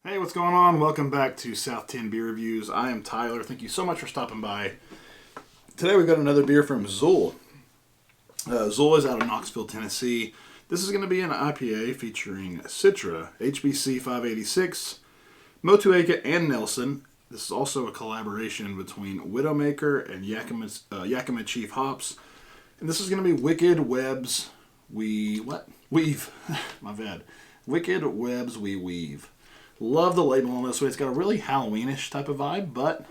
Hey, what's going on? Welcome back to South 10 Beer Reviews. I am Tyler. Thank you so much for stopping by. Today we've got another beer from XUL. XUL is out of Knoxville, Tennessee. This is going to be an IPA featuring Citra, HBC 586, Motueka, and Nelson. This is also a collaboration between Widowmaker and Yakima Chief Hops. And this is going to be Wicked Webs Weave. My bad. Wicked Webs We Weave. Love the label on this one. It's got a really Halloweenish type of vibe, but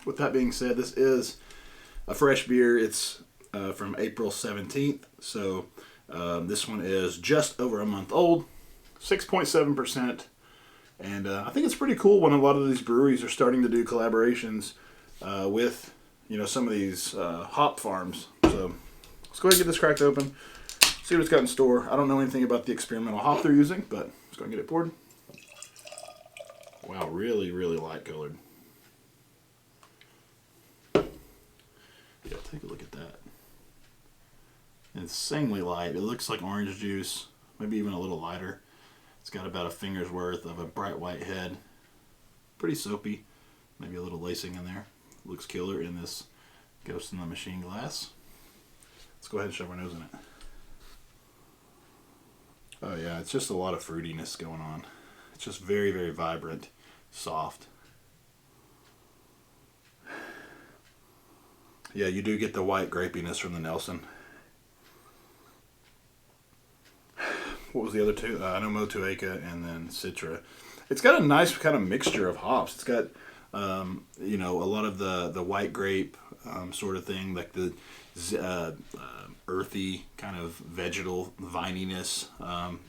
with that being said, this is a fresh beer. It's from April 17th, so this one is just over a month old, 6.7%, and I think it's pretty cool when a lot of these breweries are starting to do collaborations with, some of these hop farms. So let's go ahead and get this cracked open, see what it's got in store. I don't know anything about the experimental hop they're using, but let's go and get it poured. Wow, really, really light colored. Yeah, take a look at that. Insanely light. It looks like orange juice, maybe even a little lighter. It's got about a finger's worth of a bright white head. Pretty soapy. Maybe a little lacing in there. Looks killer in this Ghost in the Machine glass. Let's go ahead and shove our nose in it. Oh yeah, it's just a lot of fruitiness going on. It's just very, very vibrant, soft. Yeah, you do get the white grapiness from the Nelson. What was the other two? I know Motueka and then Citra. It's got a nice kind of mixture of hops. It's got, a lot of the white grape sort of thing, like the earthy kind of vegetal vininess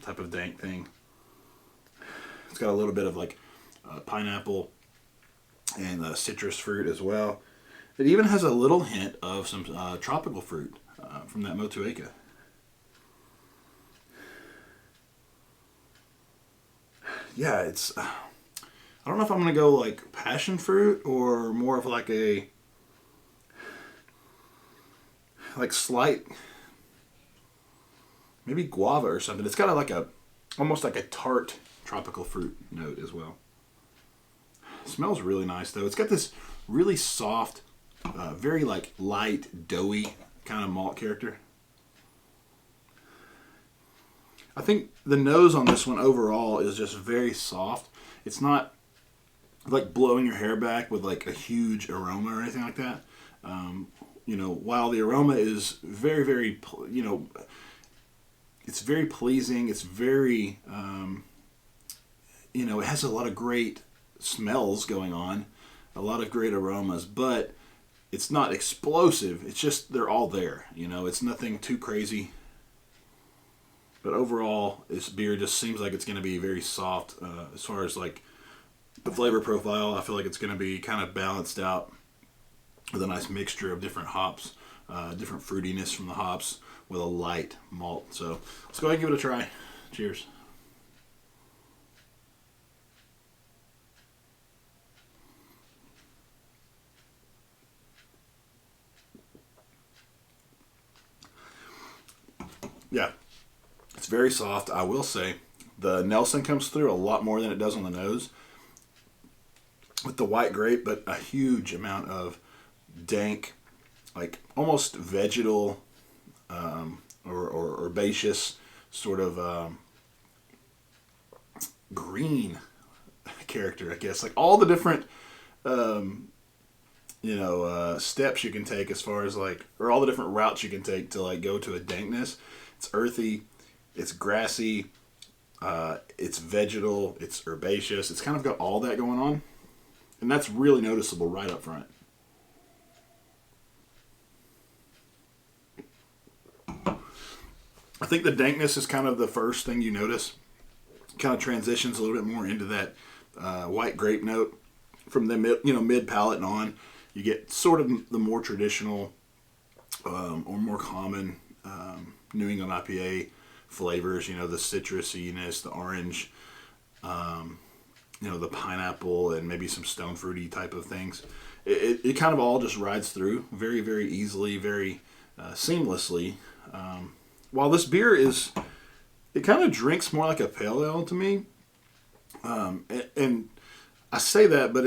type of dank thing. It's got a little bit of like pineapple and citrus fruit as well. It even has a little hint of some tropical fruit from that Motueka. Yeah, it's... I don't know if I'm going to go like passion fruit or more of like a... like slight... maybe guava or something. It's got almost like a tart tropical fruit note as well. It smells really nice though. It's got this really soft, very like light, doughy kind of malt character. I think the nose on this one overall is just very soft. It's not like blowing your hair back with like a huge aroma or anything like that. While the aroma is very, very, it's very pleasing. It's very, it has a lot of great smells going on, a lot of great aromas, but it's not explosive. It's just, they're all there. It's nothing too crazy. But overall, this beer just seems like it's going to be very soft as far as like the flavor profile. I feel like it's going to be kind of balanced out with a nice mixture of different hops, different fruitiness from the hops with a light malt. So let's go ahead and give it a try. Cheers. Yeah, it's very soft. I will say the Nelson comes through a lot more than it does on the nose with the white grape, but a huge amount of dank, like almost vegetal or herbaceous sort of green character, I guess. Like all the different steps you can take as far as like, or all the different routes you can take to like go to a dankness. It's earthy, it's grassy, it's vegetal, it's herbaceous. It's kind of got all that going on, and that's really noticeable right up front. I think the dankness is kind of the first thing you notice. Kind of transitions a little bit more into that white grape note from the mid palate and on. You get sort of the more traditional or more common New England IPA flavors. The citrusiness, the orange, the pineapple, and maybe some stone fruity type of things. It kind of all just rides through very, very easily, very seamlessly. While this beer it kind of drinks more like a pale ale to me. And I say that, but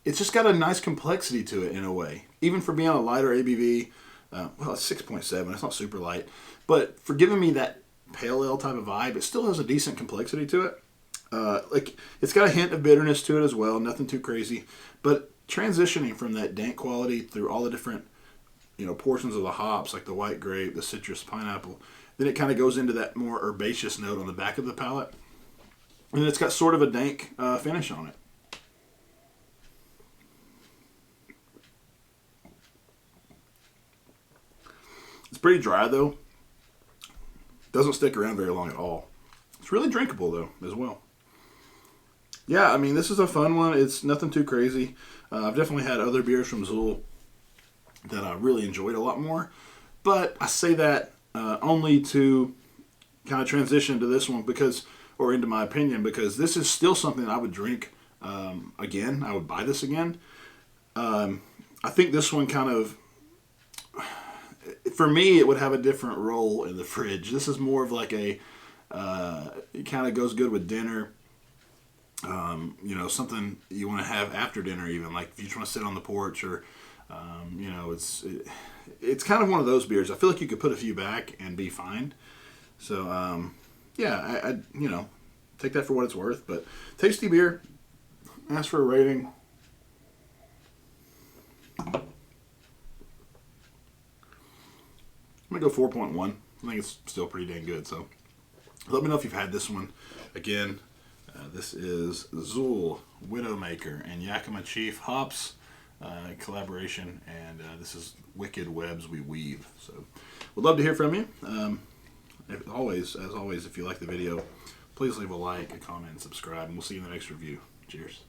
it's just got a nice complexity to it in a way. Even for being a lighter ABV, well, it's 6.7. It's not super light, but for giving me that pale ale type of vibe, it still has a decent complexity to it. Like it's got a hint of bitterness to it as well. Nothing too crazy, but transitioning from that dank quality through all the different portions of the hops, like the white grape, the citrus, pineapple. Then it kind of goes into that more herbaceous note on the back of the palate. And it's got sort of a dank finish on it. It's pretty dry though. Doesn't stick around very long at all. It's really drinkable though as well. Yeah, I mean, this is a fun one. It's nothing too crazy. I've definitely had other beers from XUL that I really enjoyed a lot more. But I say that only to kind of transition to this one or into my opinion, because this is still something I would drink again. I would buy this again. I think this one kind of, for me, it would have a different role in the fridge. This is more of like it kind of goes good with dinner. Something you want to have after dinner, even like if you just want to sit on the porch, or it's kind of one of those beers. I feel like you could put a few back and be fine. So I take that for what it's worth. But tasty beer. Ask for a rating. I'm gonna go 4.1. I think it's still pretty dang good. So let me know if you've had this one. Again, this is XUL, Widowmaker, and Yakima Chief hops collaboration, and this is Wicked Webs We Weave. So we'd love to hear from you. As always, if you like the video, please leave a like, a comment, and subscribe, and we'll see you in the next review. Cheers.